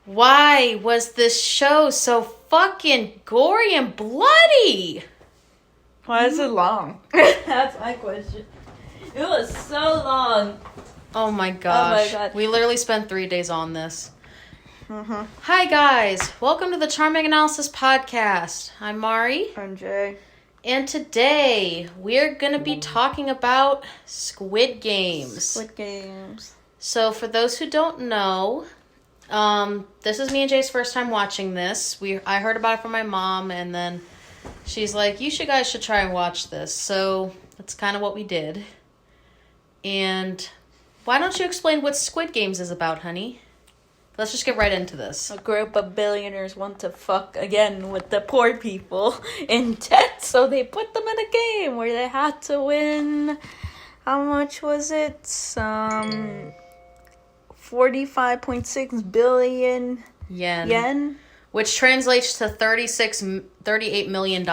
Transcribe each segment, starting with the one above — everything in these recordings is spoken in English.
Why was this show so fucking gory and bloody? Why is it long? That's my question. It was so long. Oh my gosh. Oh my God. We literally spent 3 days on this. Mm-hmm. Hi guys. Welcome to the CharmingAnalysis podcast. I'm Mari. I'm Jay. And today we're going to be talking about Squid Games. Squid Games. So for those who don't know, this is me and Jay's first time watching this. I heard about it from my mom, and then she's like, you guys should try and watch this. So that's kind of what we did. And why don't you explain what Squid Games is about, honey? Let's just get right into this. A group of billionaires want to fuck again with the poor people in debt, so they put them in a game where they had to win. How much was it? 45.6 billion yen. Which translates to $38 million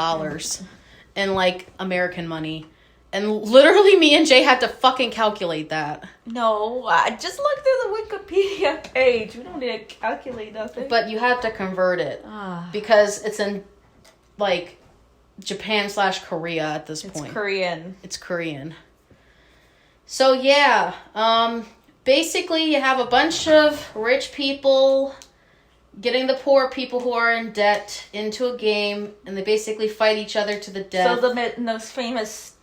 in, like, American money. And literally me and Jay had to fucking calculate that. No, I just looked through the Wikipedia page. We don't need to calculate nothing. But you have to convert it. Because it's in, like, Japan/Korea at this point. It's Korean. So, yeah. Basically, you have a bunch of rich people getting the poor people who are in debt into a game, and they basically fight each other to the death. So the most famous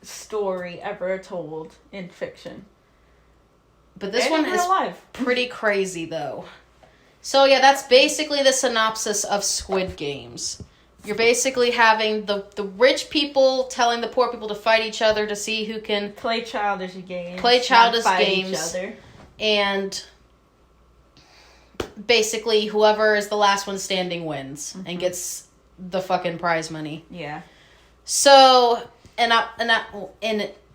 story ever told in fiction. But this one is pretty crazy, though. So, yeah, that's basically the synopsis of Squid Games. You're basically having the rich people telling the poor people to fight each other to see who can... Play childish games. Each other. And basically whoever is the last one standing wins and gets the fucking prize money. Yeah. So, in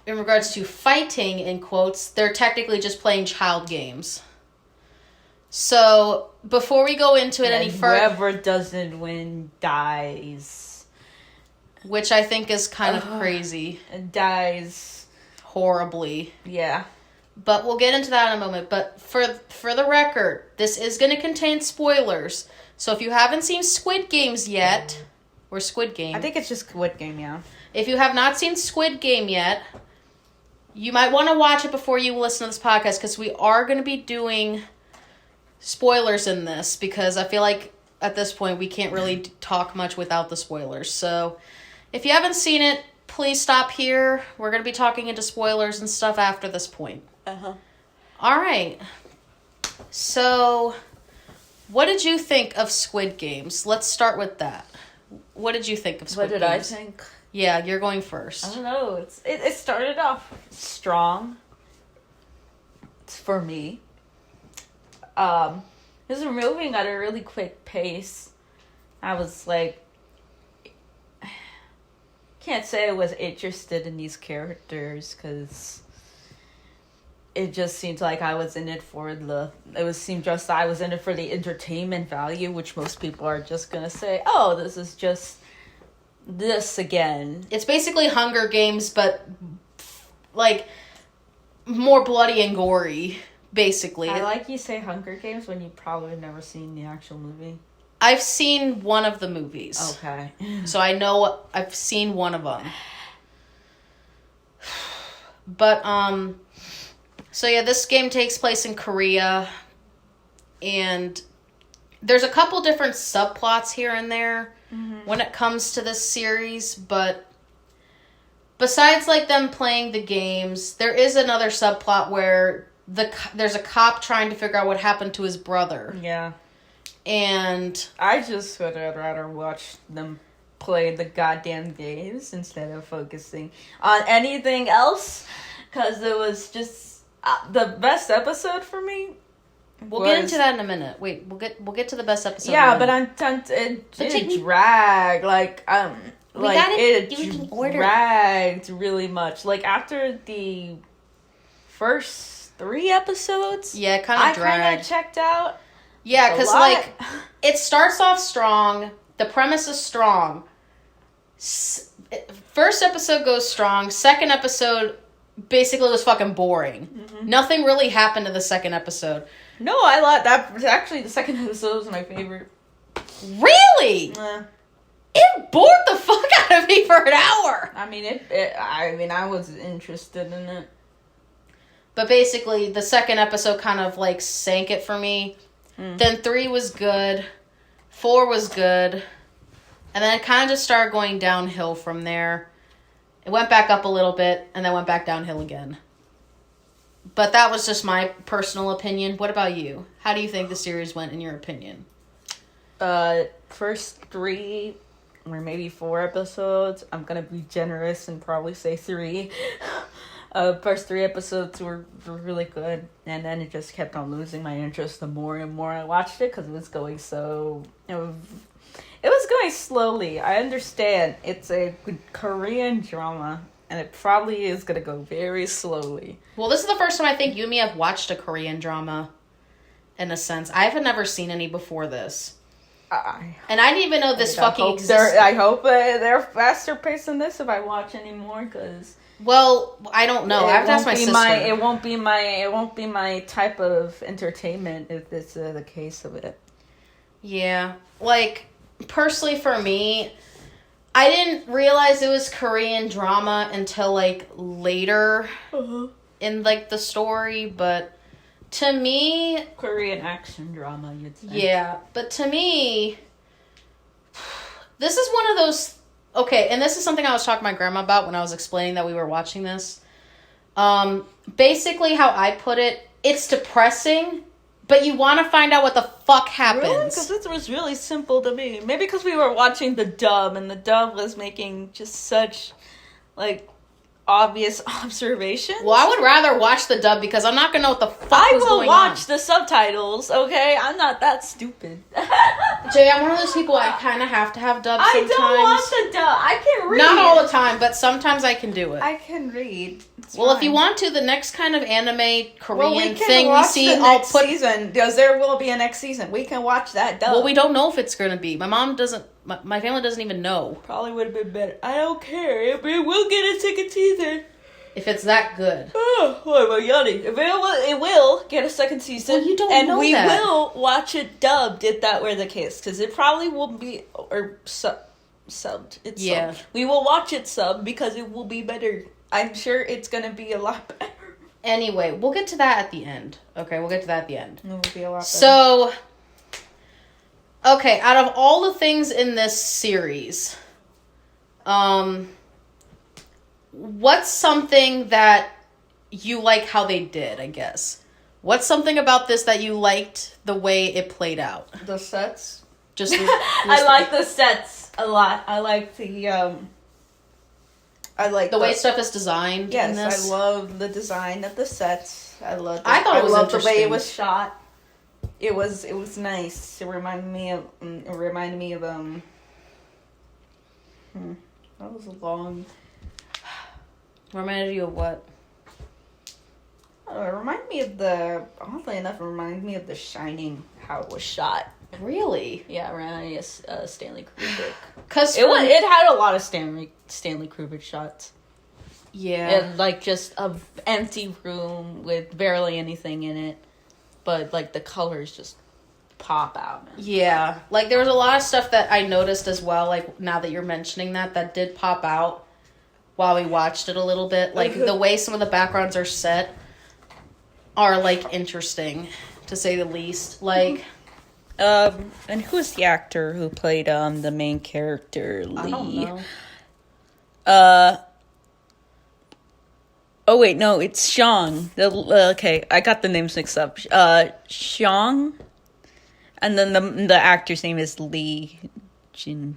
regards to fighting, in quotes, they're technically just playing child games. So, before we go into it any further... Whoever doesn't win dies. Which I think is kind of crazy. And dies horribly. Yeah. But we'll get into that in a moment. But for the record, this is going to contain spoilers. So if you haven't seen Squid Games yet, or Squid Game. I think it's just Squid Game, yeah. If you have not seen Squid Game yet, you might want to watch it before you listen to this podcast, because we are going to be doing spoilers in this, because I feel like at this point we can't really talk much without the spoilers. So if you haven't seen it, please stop here. We're going to be talking into spoilers and stuff after this point. All right. So, what did you think of Squid Games? Let's start with that. What did you think of Squid Games? What did I think? Yeah, you're going first. I don't know. It started off strong. It's for me. It was moving at a really quick pace. I was like, can't say I was interested in these characters, because it just seemed like I was in it for I was in it for the entertainment value, which most people are just gonna say, oh, this is just this again. It's basically Hunger Games, but like more bloody and gory, basically. I like you say Hunger Games when you probably have never seen the actual movie. I've seen one of the movies. Okay. So I know I've seen one of them. But, so yeah, this game takes place in Korea, and there's a couple different subplots here and there when it comes to this series, but besides, like, them playing the games, there is another subplot where there's a cop trying to figure out what happened to his brother. Yeah. And I just would rather watch them play the goddamn games instead of focusing on anything else, because it was just the best episode for me. We'll get into that in a minute. Wait, we'll get to the best episode. Yeah, but it dragged. It dragged really much. Like, after the first 3 episodes, yeah, it kind of dragged. I kind of checked out. Yeah, because, like, it starts off strong. The premise is strong. First episode goes strong. Second episode basically was fucking boring. Nothing really happened in the second episode. No, I like that. Actually, the second episode was my favorite. Really? It bored the fuck out of me for an hour. I mean, I was interested in it. But basically, the second episode kind of, like, sank it for me. Then 3 was good. 4 was good. And then it kind of just started going downhill from there. It went back up a little bit, and then went back downhill again. But that was just my personal opinion. What about you? How do you think the series went, in your opinion? First 3... or maybe 4 episodes. I'm gonna be generous and probably say 3. First 3 episodes were really good, and then it just kept on losing my interest the more and more I watched it, because it was going slowly. I understand it's a Korean drama, and it probably is gonna go very slowly. Well, this is the first time I think you and me have watched a Korean drama, in a sense. I've never seen any before this. And I didn't even know this fucking existed. I hope they're faster paced than this if I watch anymore, because... Well, I don't know. I have to ask my sister. It won't be my type of entertainment if it's the case of it. Yeah. Like, personally for me, I didn't realize it was Korean drama until, like, later in, like, the story, but to me... Korean action drama, you'd say. Yeah, but to me, this is one of those... Okay, and this is something I was talking to my grandma about when I was explaining that we were watching this. Basically, how I put it, it's depressing, but you want to find out what the fuck happens. Really? Because it was really simple to me. Maybe because we were watching the dub, and the dub was making just such, like, obvious observations. Well, I would rather watch the dub because I'm not going to know what the fuck was going on. I will watch the subtitles, okay? I'm not that stupid. Jay, I'm one of those people I kind of have to have dubs sometimes. I don't want the dub. I can read. Not all the time, but sometimes I can do it. I can read. It's well, fine. if you want to, the next kind of anime Korean thing we see, I'll put season because there will be a next season. We can watch that dub. Well, we don't know if it's going to be. My mom doesn't. My family doesn't even know. Probably would have been better. I don't care. We'll get a second season. If it's that good. Oh, why am I yawning? It will get a second season. Well, you don't know that. And we will watch it dubbed if that were the case. Because it probably will be... Or subbed. It's subbed. We will watch it subbed because it will be better. I'm sure it's going to be a lot better. Anyway, we'll get to that at the end. Okay, we'll get to that at the end. It will be a lot better. So... Okay, out of all the things in this series... what's something that you like how they did, I guess? What's something about this that you liked the way it played out? The sets. Just I like the sets a lot. I like the way stuff is designed. Yes, in this. I love the design of the sets. I love the way it was shot. It was nice. It reminded me of that was a long. Reminded you of what? It reminded me of oddly enough, it reminded me of The Shining, how it was shot. Really? Yeah, reminded me of Stanley Kubrick. Because it had a lot of Stanley Kubrick shots. Yeah. And, like, just an empty room with barely anything in it. But, like, the colors just pop out. Man. Yeah. Like, there was a lot of stuff that I noticed as well, like, now that you're mentioning that did pop out while we watched it a little bit. Like, the way some of the backgrounds are set are, like, interesting, to say the least. Like... and who's the actor who played, the main character, Lee? I don't know. Oh, wait, no, it's Xiang. Okay, I got the names mixed up. Xiang, and then the actor's name is Lee Zhang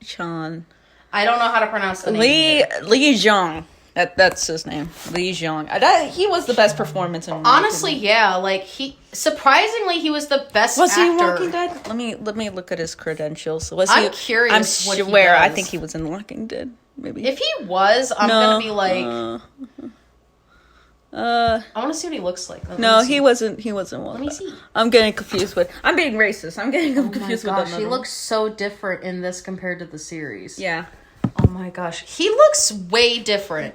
Chan. I don't know how to pronounce the name. Lee Zhang. That's his name. Lee Zhang. He was the best performance in honestly, yeah. Like, he was the best actor. Was he in Walking Dead? Let me look at his credentials. I'm curious. I'm swear I think he was in Walking Dead. Maybe. If he was, I'm gonna be like, I want to see what he looks like. He wasn't. Let me see. I'm getting confused with. I'm being racist. I'm getting confused with. He looks so different in this compared to the series. Yeah. Oh my gosh, he looks way different.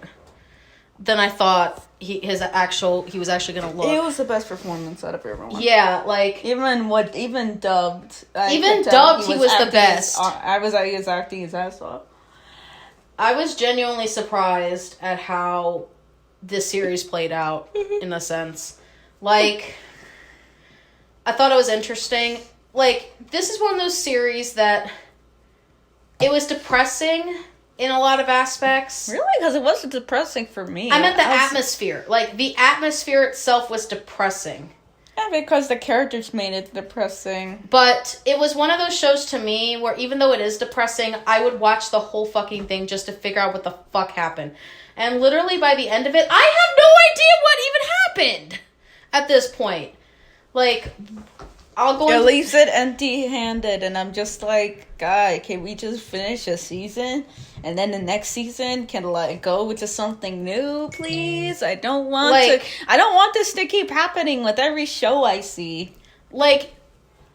than I thought he was actually gonna look. It was the best performance out of everyone. Yeah, like even dubbed. he was the best. I was acting his ass off. I was genuinely surprised at how this series played out, in a sense. Like, I thought it was interesting. Like, this is one of those series that it was depressing in a lot of aspects. Really? Because it wasn't depressing for me. I meant the atmosphere. Like, the atmosphere itself was depressing. Yeah, because the characters made it depressing. But it was one of those shows to me where even though it is depressing, I would watch the whole fucking thing just to figure out what the fuck happened. And literally by the end of it, I have no idea what even happened at this point. Like, I'll go... It leaves it empty-handed, and I'm just like, God, can we just finish a season? And then the next season can go into something new, please? I don't want this to keep happening with every show I see. Like,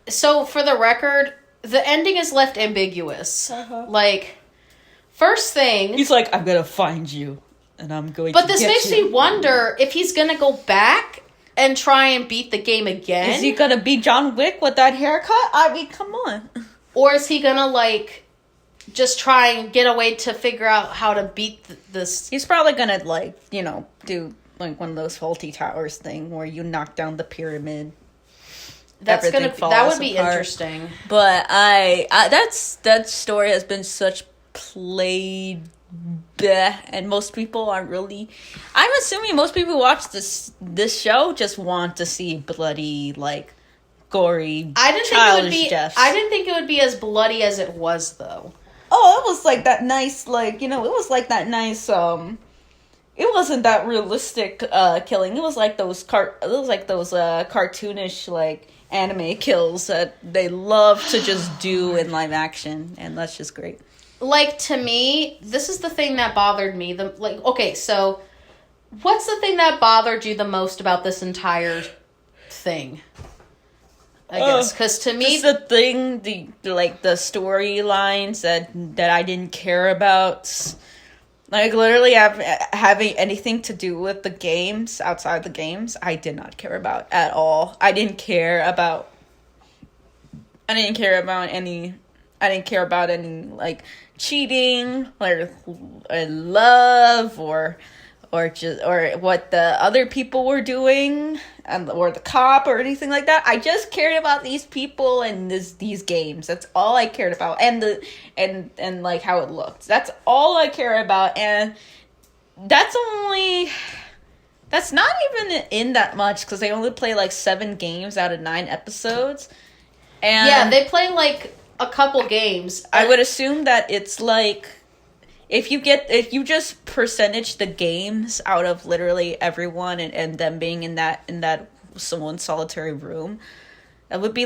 so for the record, the ending is left ambiguous. Uh-huh. Like, first thing... He's like, I'm gonna find you, and I'm going to But this makes me wonder if he's gonna go back and try and beat the game again. Is he gonna beat John Wick with that haircut? I mean, come on. Or is he gonna, like, just try and get a way to figure out how to beat this? He's probably gonna, do, one of those faulty towers thing where you knock down the pyramid. That would be interesting. But that story has been such played... Bleh, and most people aren't really... I'm assuming most people who watch this show just want to see bloody, gory, childish deaths. I didn't think it would be as bloody as it was, though. Oh, it was like that nice, it was like that nice, it wasn't that realistic, killing. It was like those cartoonish, anime kills that they love to just do in live action, and that's just great. Like, to me, this is the thing that bothered me. Okay, so what's the thing that bothered you the most about this entire thing? I guess, because to me... the thing, the storylines that I didn't care about. Literally having anything to do with the games, outside the games, I did not care about at all. I didn't care about any, cheating or love or what the other people were doing or the cop or anything like that. I just cared about these people and these games. That's all I cared about, and how it looked. That's all I care about, and that's not even in that much because they only play 7 games out of 9 episodes. And yeah, they play a couple games. I would assume that it's if you just percentage the games out of literally everyone and them being in that someone's solitary room, that would be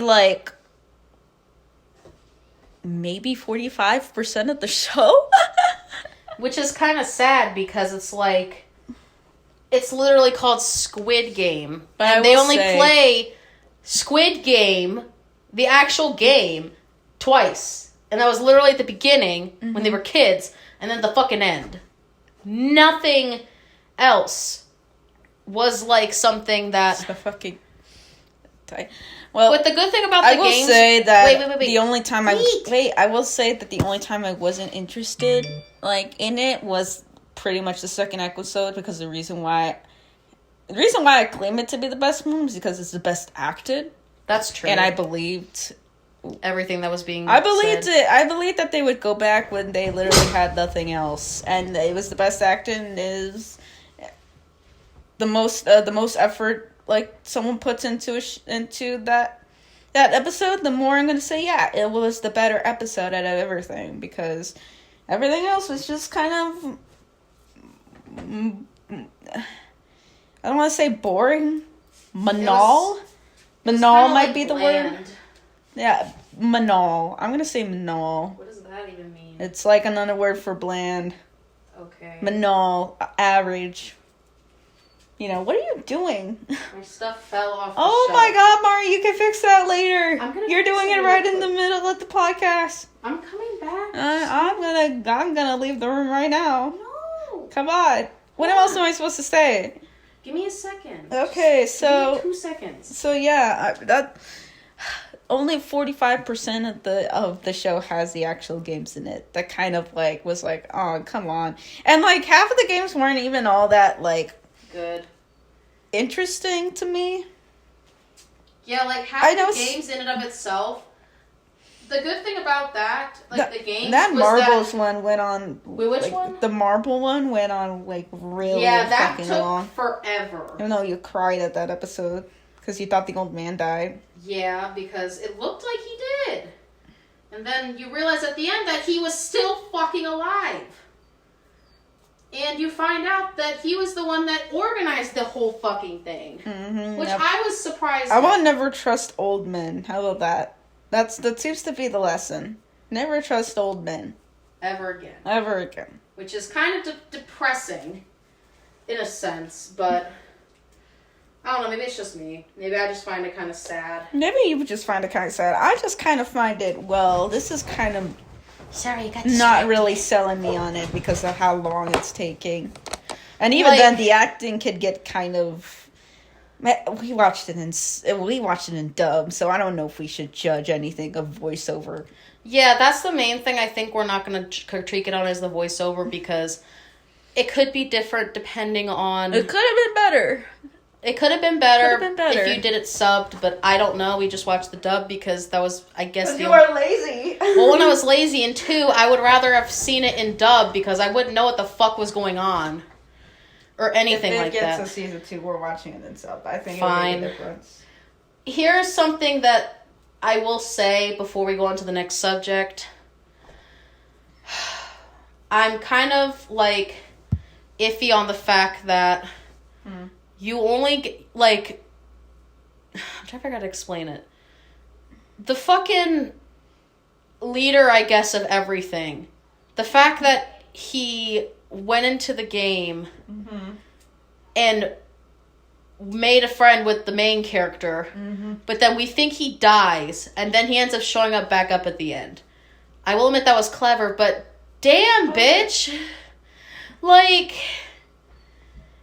maybe 45% of the show. Which is kind of sad because it's literally called Squid Game. And they only play Squid Game, the actual game, twice. And that was literally at the beginning when they were kids, and then the fucking end. Nothing else was something that... It's the fucking... Well, but the good thing about the games... I will say that wait. the only time I wasn't interested in it was pretty much the second episode, because the reason why I claim it to be the best one is because it's the best acted. That's true. And I believed everything that was being I believed said. it. I believed that they would go back when they literally had nothing else, and it was the best acting. Is the most effort someone puts into that episode. The more I'm gonna say, yeah, it was the better episode out of everything, because everything else was just kind of I don't want to say boring. Banal might be the word. Yeah, banal. I'm gonna say banal. What does that even mean? It's another word for bland. Okay. Banal, average. What are you doing? My stuff fell off the Oh shelf. my God, Mari, you can fix that later. You're doing it right in the quick. middle of the podcast. I'm coming back. I'm gonna leave the room right now. No. Come on. What else am I supposed to say? Give me a second. Okay, so... Give me 2 seconds. So, yeah, that... Only 45% of the show has the actual games in it. That kind of, like, was like, oh, come on. And, like, half of the games weren't even all that, like... Good. Interesting to me. Yeah, like, half the games in and of itself... The good thing about that, like, the games that was Marbles one went on... Wait, which like, one? The Marble one went on, like, really that fucking took long. Forever. I know you cried at that episode because you thought the old man died. Yeah, because it looked like he did. And then you realize at the end that he was still fucking alive. And you find out that he was the one that organized the whole fucking thing. Mm-hmm, which I was surprised I will never trust old men. How about that? That seems to be the lesson. Never trust old men. Ever again. Ever again. Which is kind of depressing, in a sense, but... I don't know, maybe it's just me. Maybe I just find it kind of sad. Maybe you just find it kind of sad. I just kind of find it, well, this is kind of... Sorry, got not really selling me on it because of how long it's taking. And even then, the acting could get kind of... We watched it in dub, so I don't know if we should judge anything of voiceover. Yeah, that's the main thing I think we're not going to critique it on is the voiceover because it could be different depending on... It could have been better. It could have been better if you did it subbed, but I don't know. We just watched the dub because that was, I guess... Because you were lazy. Well, one, I was lazy, and two, I would rather have seen it in dub because I wouldn't know what the fuck was going on. Or anything like that. If it gets to season 2, we're watching it in sub. I think fine. It'll make a difference. Here's something that I will say before we go on to the next subject. I'm kind of, like, iffy on the fact that you only get, like... I'm trying to figure out how to explain it. The fucking leader, I guess, of everything. The fact that he went into the game and made a friend with the main character, but then we think he dies, and then he ends up showing up back up at the end. I will admit that was clever, but damn, bitch! Like,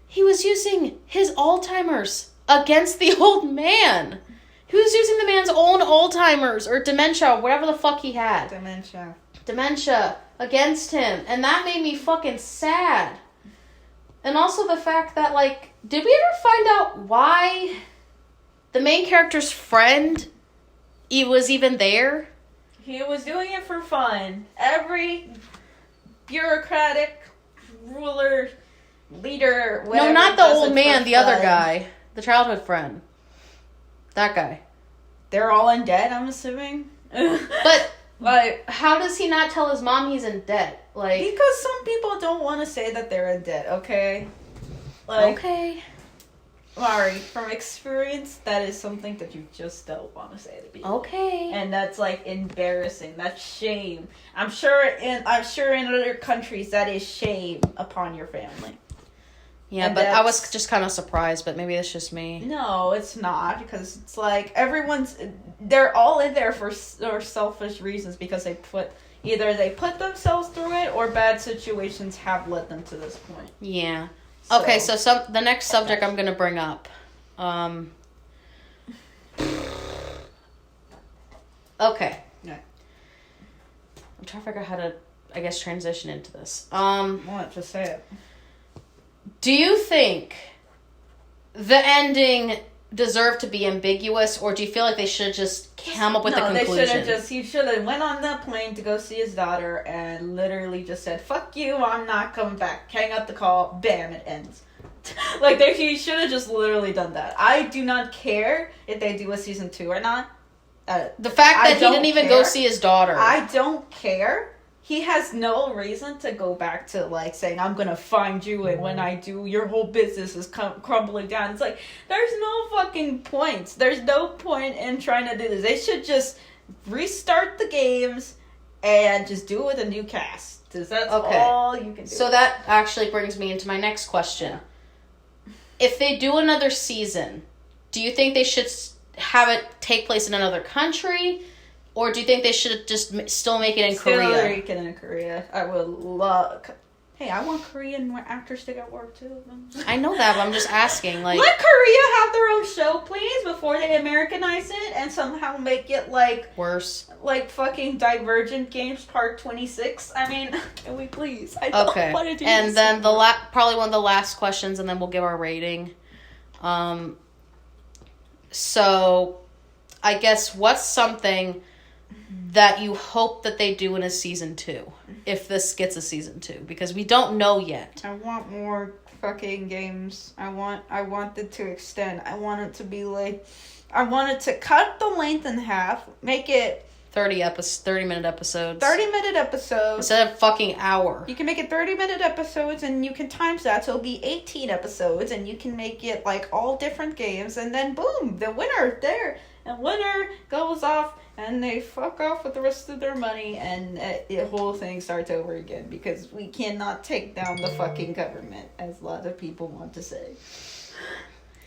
he was using his Alzheimer's against the old man. He was using the man's own Alzheimer's, or dementia, whatever the fuck he had. Dementia against him, and that made me fucking sad. And also the fact that, like, did we ever find out why the main character's friend was even there? He was doing it for fun. Every bureaucratic ruler, leader, whatever. No, not the old man, the other guy. The childhood friend. That guy. They're all in debt, I'm assuming. But... Like, how does he not tell his mom he's in debt? Like, because some people don't want to say that they're in debt, okay? Like, okay. Mari, from experience, that is something that you just don't want to say to people. Okay. And that's, like, embarrassing. That's shame. I'm sure in other countries that is shame upon your family. Yeah, and but I was just kind of surprised, but maybe it's just me. No, it's not, because it's like they're all in there for selfish reasons because either they put themselves through it or bad situations have led them to this point. Yeah. Okay, so the next subject I'm going to bring up. Okay. Yeah. I'm trying to figure out how to, I guess, transition into this. What? Just say it. Do you think the ending deserved to be ambiguous, or do you feel like they should just come up with the conclusion? He should have went on the plane to go see his daughter and literally just said, "Fuck you, I'm not coming back." Hang up the call, bam, it ends. Like, he should have just literally done that. I do not care if they do a season 2 or not. The fact that he didn't even go see his daughter. I don't care. He has no reason to go back to, like, saying, "I'm gonna find you, and when I do, your whole business is crumbling down." It's like, there's no fucking point. There's no point in trying to do this. They should just restart the games and just do it with a new cast. Because that's all you can do. So that actually brings me into my next question. If they do another season, do you think they should have it take place in another country? Or do you think they should just still make it in Korea? Make it in Korea. I would love... Hey, I want Korean actors to get work too. I know that, but I'm just asking, like... Let Korea have their own show, please, before they Americanize it and somehow make it, like... Worse. Like fucking Divergent Games Part 26. I mean, can we please? I don't want to do and this then anymore. probably one of the last questions, and then we'll give our rating. So, I guess, what's something that you hope that they do in a season 2, if this gets a season 2, because we don't know yet. I want more fucking games. I want it to extend. I want it to be like, I want it to cut the length in half, make it 30-minute episodes. 30-minute episodes. Instead of fucking hour. You can make it 30-minute episodes, and you can times that, so it'll be 18 episodes, and you can make it, like, all different games, and then, boom, the winner there. And winner goes off, and they fuck off with the rest of their money, and the whole thing starts over again, because we cannot take down the fucking government, as a lot of people want to say.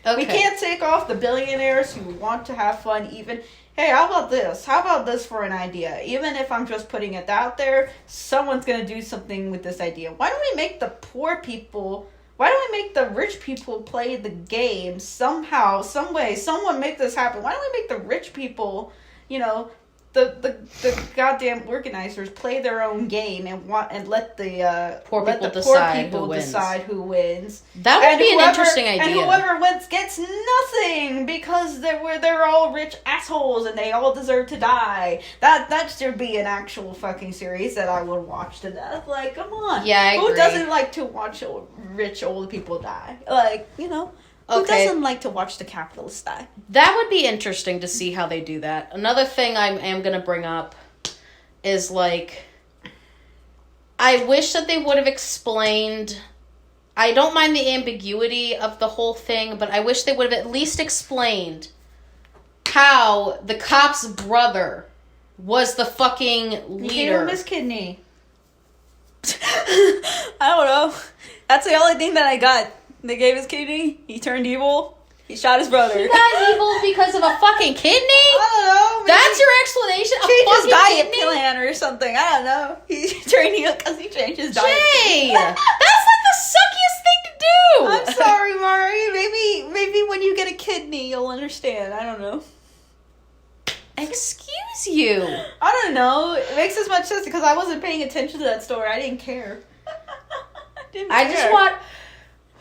Okay. We can't take off the billionaires who want to have fun, even... Hey, how about this? How about this for an idea? Even if I'm just putting it out there, someone's going to do something with this idea. Why don't we make the poor people... Why don't we make the rich people play the game somehow, some way? Someone make this happen. Why don't we make the rich people, you know, the goddamn organizers play their own game and let the poor people decide who wins. That would be an interesting idea. And whoever wins gets nothing because they're all rich assholes and they all deserve to die. That should be an actual fucking series that I would watch to death. Like, come on. Yeah, I agree. Who doesn't like to watch rich old people die? Like, you know. Who doesn't like to watch the capitalists die? That would be interesting to see how they do that. Another thing I am going to bring up is, like, I wish that they would have explained... I don't mind the ambiguity of the whole thing, but I wish they would have at least explained how the cop's brother was the fucking leader. He gave him his kidney. I don't know. That's the only thing that I got. They gave his kidney. He turned evil. He shot his brother. He got evil because of a fucking kidney? I don't know. That's your explanation? Changed his diet plan or something. I don't know. He turned evil because he changed his diet. Jay! That's like the suckiest thing to do! I'm sorry, Mari. Maybe when you get a kidney, you'll understand. I don't know. Excuse you. I don't know. It makes as much sense because I wasn't paying attention to that story. I didn't care. I just want...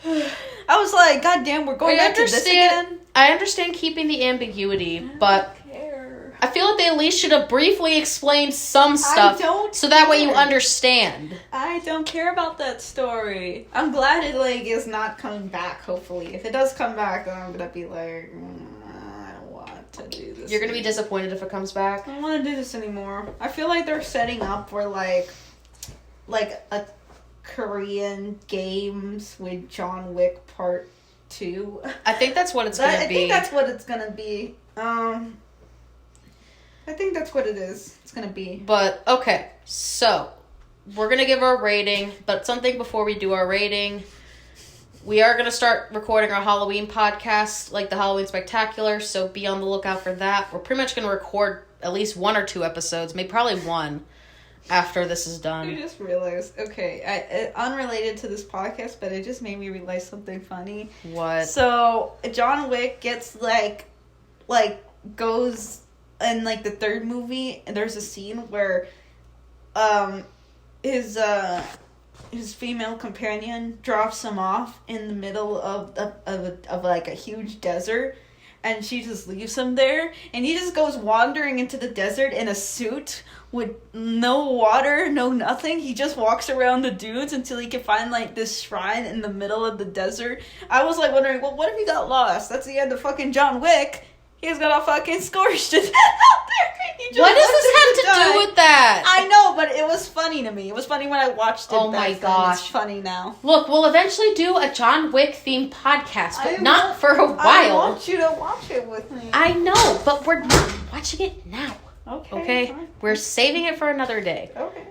I was like, God damn, we're going back to this again? I understand keeping the ambiguity, but I feel like they at least should have briefly explained some stuff so that way you understand. I don't care about that story. I'm glad it is not coming back, hopefully. If it does come back, then I'm going to be like, I don't want to do this. You're going to be disappointed if it comes back? I don't want to do this anymore. I feel like they're setting up for like a Korean Games with John Wick Part 2. I think that's what it's going to be. I think that's what it's going to be. I think that's what it is. It's going to be. But, okay. So, we're going to give our rating. But something before we do our rating. We are going to start recording our Halloween podcast, like the Halloween Spectacular. So, be on the lookout for that. We're pretty much going to record at least 1 or 2 episodes. Maybe probably 1. After this is done. I just realized, unrelated to this podcast, but it just made me realize something funny. What? So, John Wick gets, goes in, the third movie, and there's a scene where, his female companion drops him off in the middle of a huge desert, and she just leaves him there, and he just goes wandering into the desert in a suit with no water, no nothing. He just walks around the dunes until he can find, this shrine in the middle of the desert. I was, wondering, well, what if he got lost? That's the end of fucking John Wick. He's gonna fucking scorched it out there. What does this have to do with that? I know, but it was funny to me. It was funny when I watched it. Oh my gosh. It's funny now. Look, we'll eventually do a John Wick themed podcast, but not for a while. I want you to watch it with me. I know, but we're not watching it now. Okay. Fine. We're saving it for another day. Okay.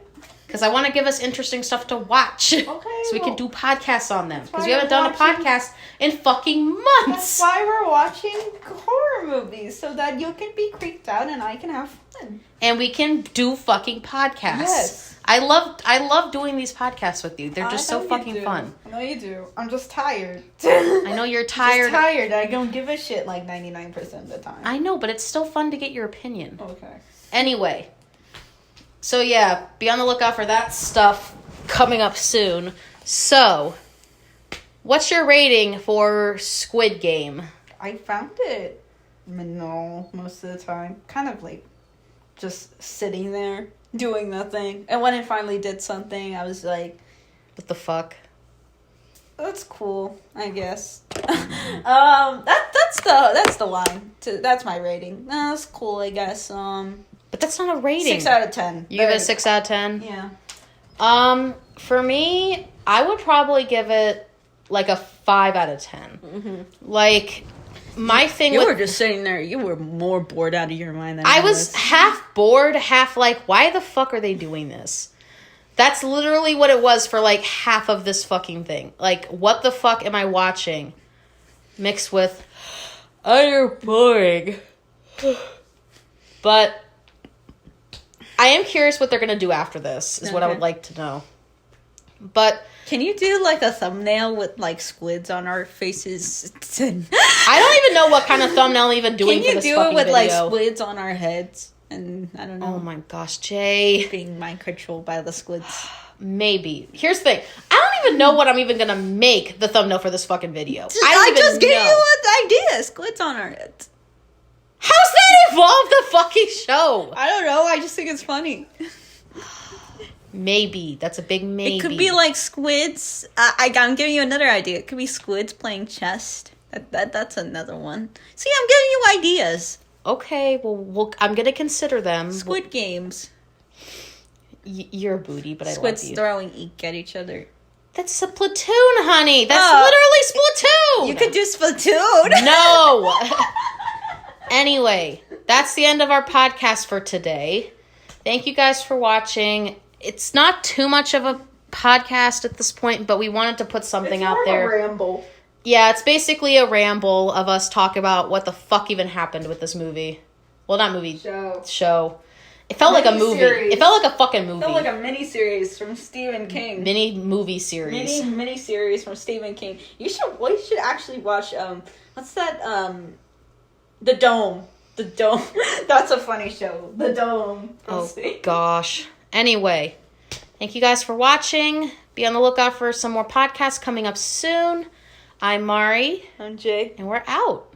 Because I want to give us interesting stuff to watch. Okay. So we can do podcasts on them. Because we haven't done a podcast in fucking months. That's why we're watching horror movies. So that you can be creeped out and I can have fun. And we can do fucking podcasts. Yes. I love doing these podcasts with you. They're just so fucking fun. I know you do. I'm just tired. I know you're tired. Just tired. I don't give a shit like 99% of the time. I know, but it's still fun to get your opinion. Okay. Anyway. So yeah, be on the lookout for that stuff coming up soon. So, what's your rating for Squid Game? I found it minimal most of the time. Kind of like just sitting there doing nothing. And when it finally did something, I was like, what the fuck? That's cool, I guess. That's the line. That's my rating. That's cool, I guess. But that's not a rating. 6 out of 10. You give it a 6 out of 10? Yeah. For me, I would probably give it like a 5 out of 10. Mm-hmm. Like, my thing You were just sitting there, you were more bored out of your mind than I was half bored, half like, why the fuck are they doing this? That's literally what it was for like half of this fucking thing. Like, what the fuck am I watching? Mixed with, oh, you're boring. But I am curious what they're going to do after this, is what I would like to know. But can you do like a thumbnail with like squids on our faces? I don't even know what kind of thumbnail I'm even doing for this fucking video. Can you do it with like squids on our heads? And I don't know. Oh my gosh, Jay. Being mind controlled by the squids. Maybe. Here's the thing. I don't even know what I'm even going to make the thumbnail for this fucking video. I just gave you an idea. Squids on our heads. How's that evolve the fucking show? I don't know. I just think it's funny. Maybe. That's a big maybe. It could be like squids. I'm giving you another idea. It could be squids playing chess. That's another one. See, I'm giving you ideas. Okay, well I'm going to consider them. Squid Games. You're a booty, but Squids I love you. throwing ink at each other. That's a Splatoon, honey. That's literally Splatoon. You could do Splatoon. No. Anyway, that's the end of our podcast for today. Thank you guys for watching. It's not too much of a podcast at this point, but we wanted to put something out there. It's more of a ramble. Yeah, it's basically a ramble of us talk about what the fuck even happened with this movie. Well, not movie. Show. It felt like a movie. It felt like a fucking movie. It felt like a mini-series from Stephen King. Mini-movie series. Mini-series from Stephen King. You should actually watch, what's that, The Dome. The Dome. That's a funny show. The Dome. Oh, gosh. Anyway, thank you guys for watching. Be on the lookout for some more podcasts coming up soon. I'm Mari. I'm Jay. And we're out.